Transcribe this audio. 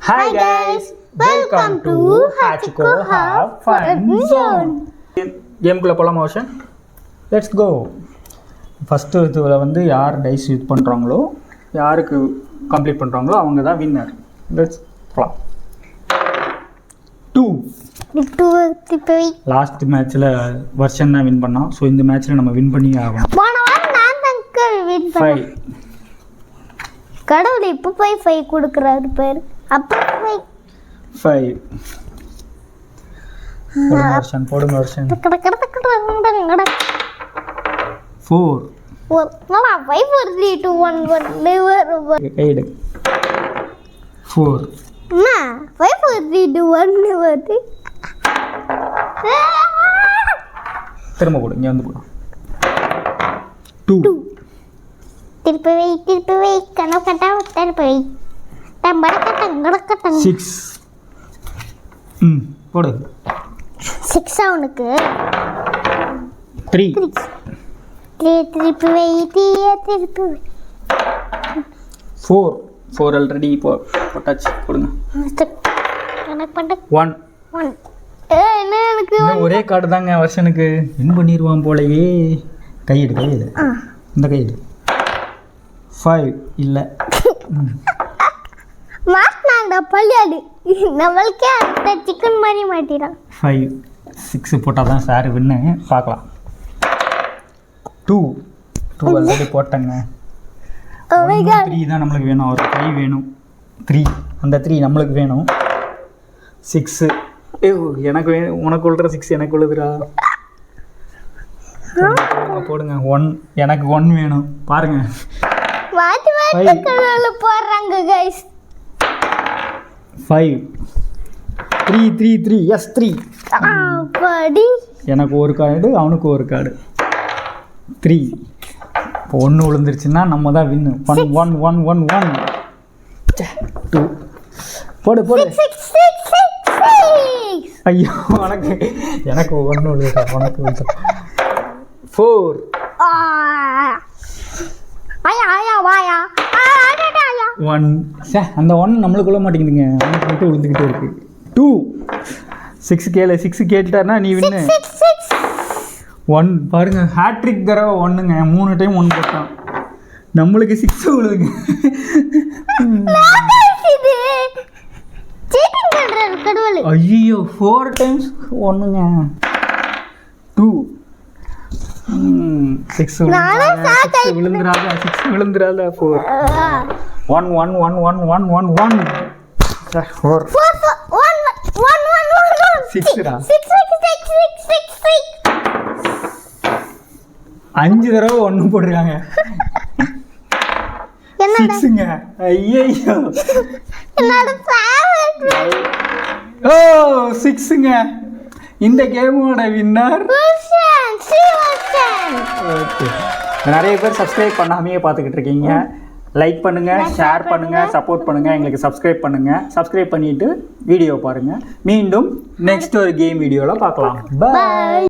Hi guys, welcome to Hachiko Have Fun Zone. கேமுக்குள்ளே போகலாமா ocean? Let's go. First இதில் வந்து யார் டைஸ் யூஸ் பண்ணுறாங்களோ, யாருக்கு கம்ப்ளீட் பண்ணுறாங்களோ அவங்க தான் வின்னர். லெட்ஸ் போகலாம். 2 லாஸ்ட் மேட்ச்சில் வருஷன் தான் வின் பண்ணோம். ஸோ இந்த மேட்ச்சில் நம்ம வின் பண்ணி ஆகணும். 5 கடவுள் இப்போ போய் 5 கொடுக்குறாரு பேர். அப்போ 5 போடுங்க வருஷன். 4 நல்லா 5 4 3 2 1 1 கைடு 4 அம்மா 5 4 3 2 1 வருது. திரும்ப போடு, இங்கே வந்து போடு. 2 திருப்பி வை கணக்கட்டா திருப்பி வை தம்படக்கட்டங்கடக்கட்டங்க 6 போடு 6 அவனுக்கு 3 திருப்பி வை திருப்பி வை 4 ஆல்ரெடி போட்டாச்சு. கொடுங்க கணக்கு பண்ண 1 என்ன எனக்கு ஒரே கார்டு தாங்க வருஷனுக்கு. வின் பண்ணிடுவான் போலயே. கையெடு இந்த கையெடு 5 இல்லை மாட்டினாண்டா பள்ளியாடு நம்மளுக்கே அந்த சிக்கன் மாதிரி மாட்டிடான். 5 6 போட்டால் தான் சார் வின்னு. பார்க்கலாம். 2 ஆல்ரெடி போட்டேங்க. 3 தான் நம்மளுக்கு வேணும். ஒரு 5 வேணும். 3 அந்த 3 நம்மளுக்கு வேணும். 6 எனக்கு வேணும். உனக்கு உள்ள 6 எனக்கு உள்ளதுடா. போடுங்க 1 எனக்கு 1 வேணும். பாருங்க மாத்தி கடவுள போறாங்க गाइस. 5 3 எஸ் 3 படி எனக்கு ஒரு கார்டு, அவனுக்கு ஒரு கார்டு. 3 இப்போ 1 விழுந்துருச்சுன்னா நம்ம தான் வின்னு. 1 1 1 1 1 2 போடு 6 ஐயோ எனக்கு 1 விழுதுடா, உனக்கு விழுது. 4 வாயா 1 அந்த 1 நம்மளுக்குள்ள மாட்டேங்குதுங்க. அவனுக்கு மட்டும் விழுந்துக்கிட்டே இருக்கு. 2 6 கேளு. 6 கேட்டுட்டாருன்னா நீ வின்னு. 1 பாருங்க, ஹேட்ரிக் தடவை 1ங்க. 3 டைம் 1 போட்டான். நம்மளுக்கு 6 விழுதுங்க. ஐயோ 4 டைம்ஸ் 1ங்க. 2 6 விழுந்துராத. 6 விழுந்துராத. 4 1 1 1 1 1 1 1 4 6டா. 5 தடவை 1 போட்டுருக்காங்க. 6ங்க. ஐயோ ஓ 6ங்க. இந்த கேமோட வின்னர். ஓகே, நிறைய பேர் சப்ஸ்கிரைப் பண்ணாமையே பார்த்துக்கிட்டு இருக்கீங்க. லைக் பண்ணுங்கள், ஷேர் பண்ணுங்கள், சப்போர்ட் பண்ணுங்கள். எங்களுக்கு சப்ஸ்கிரைப் பண்ணுங்கள். சப்ஸ்கிரைப் பண்ணிவிட்டு வீடியோ பாருங்கள். மீண்டும் நெக்ஸ்ட் ஒரு கேம் வீடியோவில் பார்க்கலாம். பாய்.